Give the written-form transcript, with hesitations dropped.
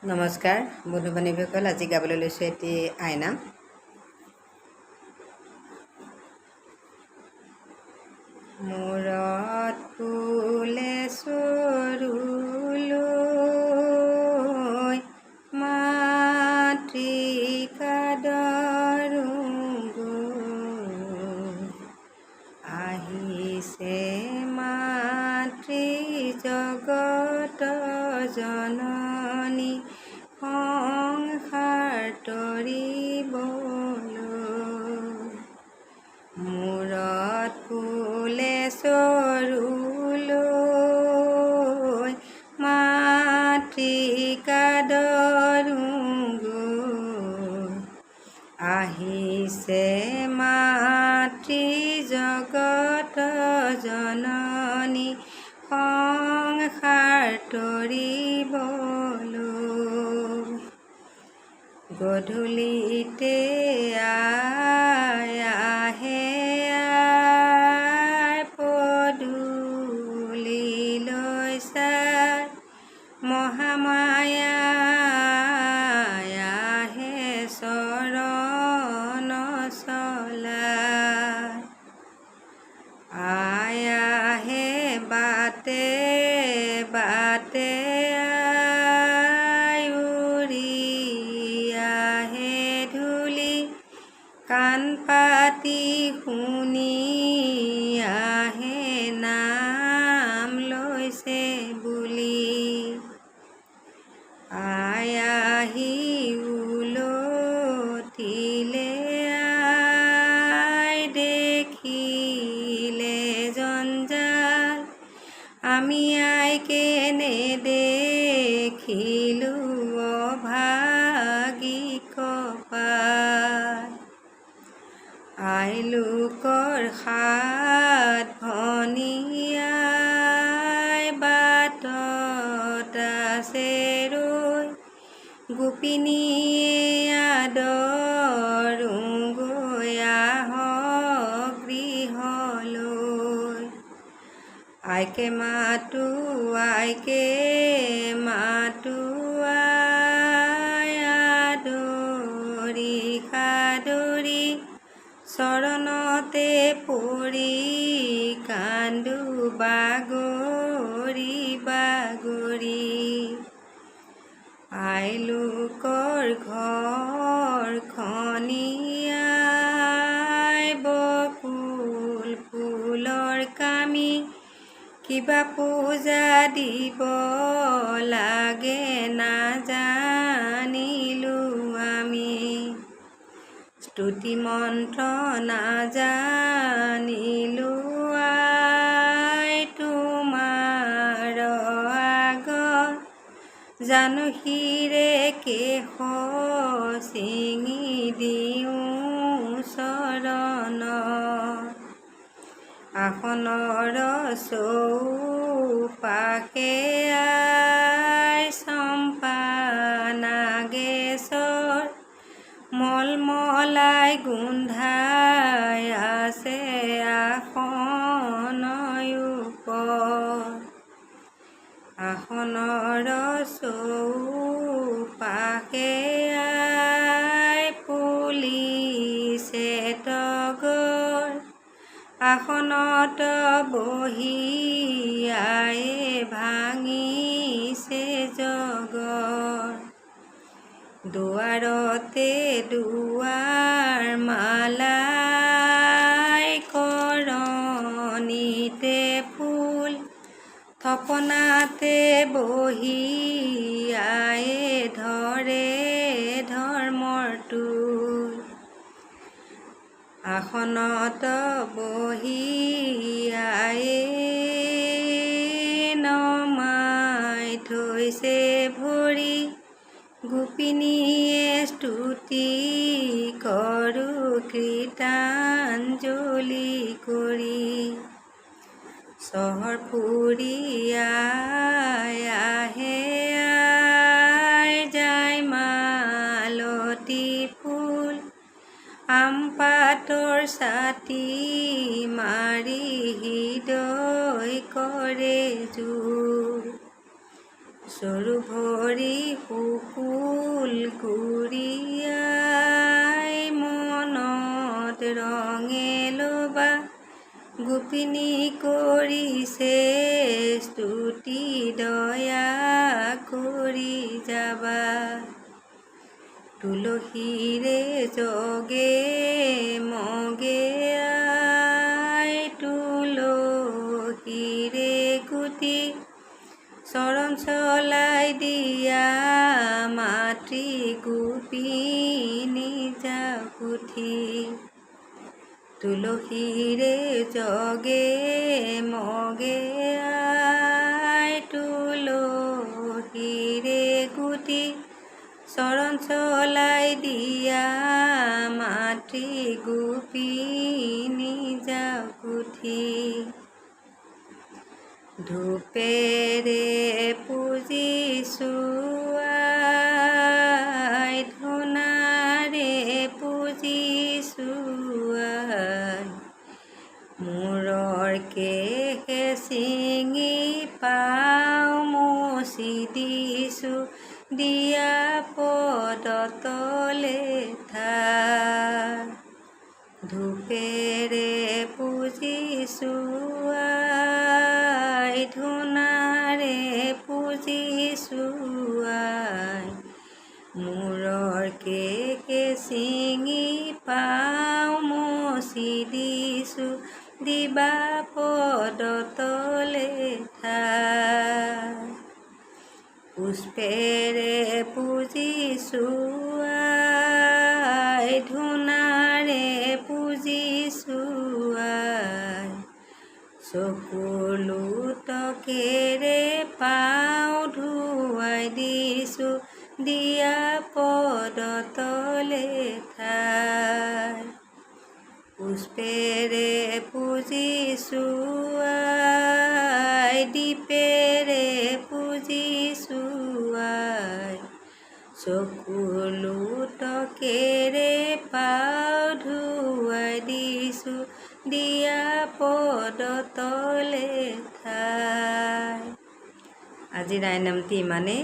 নমস্কাৰ বন্ধু বান্ধৱীসকল, আজি গাবলৈ লৈছোঁ এটি আইনাম। মূৰত ফুলে চৰুলৈ মাতৃকা দৰুগৈ, আহিছে মাতৃ জগত জননী সংসাৰ তৰিবলৈ। মূৰত ফুলে চৰুলৈ মাতৃকা দৰুগৈ, আহিছে মাতৃ জগত জননী সংসাৰ তৰিবলৈ। গধূলিতে আহে পদূলিলৈ চাই, মহামায়া আহে চৰণ চলাই। আহে বাটে বাটে কাণ পাতি শুনি আহে নাম লৈছে বুলি। আহি উলটিলে দেখিলে জঞ্জাল, আমি কেনে দেখিলোঁ অভাগী কপাল। লোকৰ সাত ভনীয়াই বাটত আছে ৰৈ, গোপিনীয়ে আদৰোগৈ আহক গৃহলৈ। আইকে মাতো আইকে মাতো আই, আদৰি সাদৰি চৰণতে পৰি কান্দো বাগৰি বাগৰি। লোকৰ ঘৰখনি আই বকুল ফুলৰ কামি, কিবা পূজা দিব লাগে নাজানিলোঁ আমি। স্তুতি মন্ত্ৰ নাজানিলোঁ আই তোমাৰ আগত, জানহীৰে কেশ চিঙি দিওঁ চৰণত। আসনৰ চৌপাশে আই চম্পা নাগেশ্বৰ, মলমলাই গোন্ধাই আছে আসনৰ ওপৰত। আসনৰ চৌপাশে আই পুলিছে তগৰ, আসনত বহি আয়ে ভাঙিছে জগৰ। দুৱাৰতে দুৱাৰ মালাই, কৰণীতে ফুল, থপনাতে বহি আয়ে ধৰে ধৰ্মৰ টোল। আসনত বহি আয়ে নমাই থৈছে ভৰি, গোপিনীয়ে স্তুতি কৰোঁ কৃতাঞ্জলি কৰি। চহৰ ফুৰি আহে যায় মালতী ফুল, আম পাতৰ ছাতি মাৰি হৃদয় কৰে জোৰ। চৰু ভৰি শুকুল কুৰিয়াই মনত ৰঙে লবা গোপিনী কৰিছে স্তুতি দয়া কৰি যাবা তুলসীৰে জগে মগে আই তুলসীৰে গুটি চৰণ চলাই দিয়া মাতৃ গোপিনী জাকুঠি তুলসীৰে জগে মগে আই তুলসীৰে গুটি চৰণ চলাই দিয়া মাতৃ গোপিনী জাকুঠি ধূপেৰে পূজিছোঁ আই ধূনাৰে পূজিছোঁ আই মূৰৰ কেশে ছিঙি পাওঁ মচি দিছোঁ দিয়া পদতলে ঠাই ধূপেৰে পূজিছোঁ আই ধূনাৰে পূজিছোঁ আই মূৰৰ কেশে ছিঙি পাওঁ মচি দিছোঁ দিবা পদতলে ঠাই পুষ্পেৰে পূজিছোঁ আই ধূনাৰে পূজিছোঁ আই চকুৰ লোটকেৰে পাওঁ ধুৱাই দিছোঁ দিয়া পদতলে ঠাই পুষ্পেৰে পূজিছোঁ আই দীপেৰে পূজিছোঁ আই চকুৰ লোটকেৰে পাওঁ ধুৱাই দিছোঁ দিয়া পদতলে ঠাই। আজিৰ আইনামটি ইমানেই।